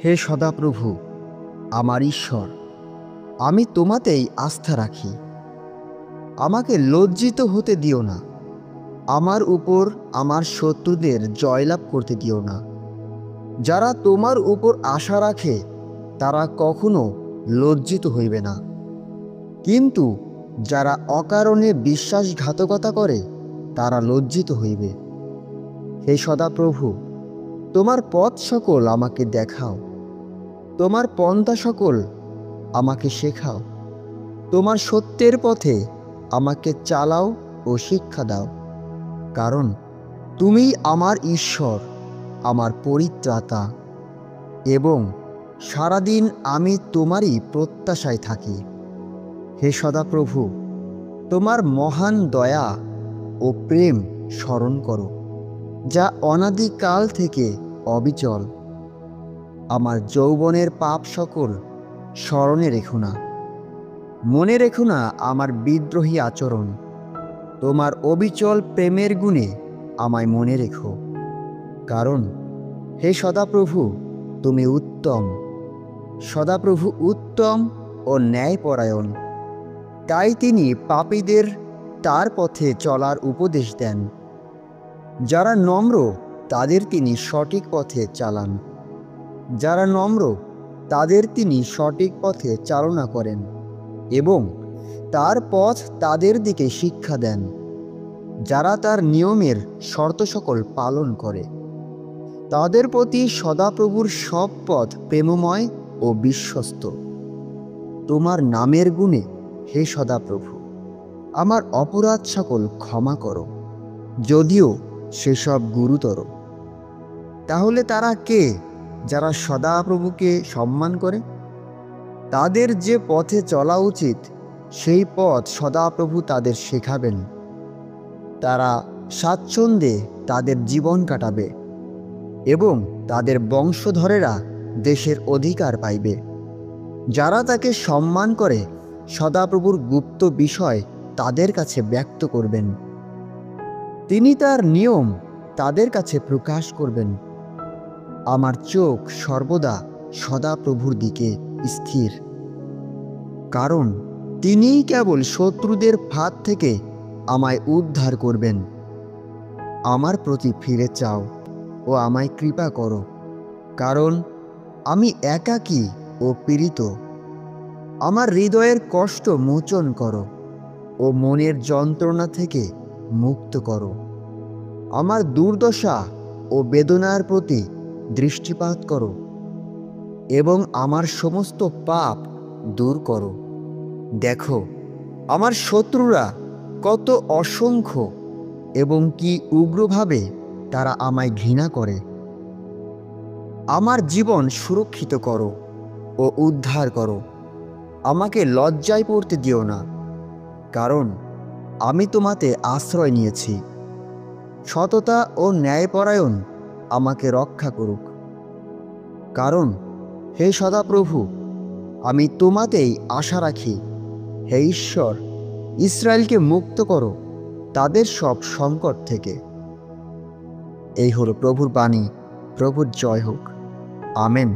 হে সদাপ্রভু, আমার ঈশ্বর, আমি তোমাতেই আস্থা রাখি। আমাকে লজ্জিত হতে দিও না। আমার উপর আমার শত্রুদের জয়লাভ করতে দিও না। যারা তোমার উপর আশা রাখে তারা কখনো লজ্জিত হইবে না, কিন্তু যারা অকারণে বিশ্বাসঘাতকতা করে তারা লজ্জিত হইবে। হে সদাপ্রভু, তোমার পথ সকল আমাকে দেখাও, তোমার পন্থা সকল আমাকে শেখাও। তোমার সত্যের পথে আমাকে চালাও ও শিক্ষা দাও, কারণ তুমি আমার ঈশ্বর, আমার পরিত্রাতা, এবং সারাদিন আমি তোমারই প্রত্যাশায় থাকি। হে সদাপ্রভু, তোমার মহান দয়া ও প্রেম স্মরণ করো, যা অনাদিকাল থেকে অবিচল। আমার যৌবনের পাপ সকল স্মরণে রেখো না। মনে রেখো না আমার বিদ্রোহী আচরণ। তোমার অবিচল প্রেমের গুণে আমায় মনে রেখো, কারণ হে সদাপ্রভু, তুমি উত্তম। সদাপ্রভু উত্তম ও ন্যায়পরায়ণ, তাই তিনি পাপীদের তার পথে চলার উপদেশ দেন। যারা নম্র তাদের তিনি সঠিক পথে চালান। যারা নম্র তাদের তিনি সঠিক পথে চালনা করেন এবং তার পথ তাদের দিকে শিক্ষা দেন। যারা তার নিয়মের শর্ত সকল পালন করে তাদের প্রতি সদাপ্রভুর সব পথ প্রেমময় ও বিশ্বস্ত। তোমার নামের গুণে হে সদাপ্রভু, আমার অপরাধ সকল ক্ষমা করো, যদিও সেসব গুরুতর। তাহলে তারা কে যারা সদাপ্রভুকে সম্মান করে? তাদের যে পথে চলা উচিত সেই পথ সদাপ্রভু তাদের শেখাবেন। তারা স্বাচ্ছন্দ্যে তাদের জীবন কাটাবে এবং তাদের বংশধরেরা দেশের অধিকার পাইবে। যারা তাকে সম্মান করে সদাপ্রভুর গুপ্ত বিষয় তাদের কাছে ব্যক্ত করবেন। তিনি তার নিয়ম তাদের কাছে প্রকাশ করবেন। আমার চোখ সর্বদা সদাপ্রভুর দিকে স্থির, কারণ তিনিই কেবল শত্রুদের ফাঁদ থেকে আমায় উদ্ধার করবেন। আমার প্রতি ফিরে চাও ও আমায় কৃপা করো, কারণ আমি একাকী ও পীড়িত। আমার হৃদয়ের কষ্ট মোচন করো ও মনের যন্ত্রণা থেকে মুক্ত করো। আমার দুর্দশা ও বেদনার প্রতি দৃষ্টিপাত করো এবং আমার সমস্ত পাপ দূর করো। দেখো, আমার শত্রুরা কত অসংখ্য এবং কি উগ্রভাবে তারা আমায় ঘৃণা করে। আমার জীবন সুরক্ষিত করো ও উদ্ধার করো। আমাকে লজ্জায় পড়তে দিও না, কারণ আমি তোমাতে আশ্রয় নিয়েছি। সততা ও ন্যায়পরায়ণ আমাকে রক্ষা করুক, কারণ হে সদাপ্রভু, আমি তোমাতেই আশা রাখি। হে ঈশ্বর, ইসরায়েলকে মুক্ত করো তাদের সব সংকট থেকে। এই হলো প্রভুর বাণী। প্রভুর জয় হোক। আমেন।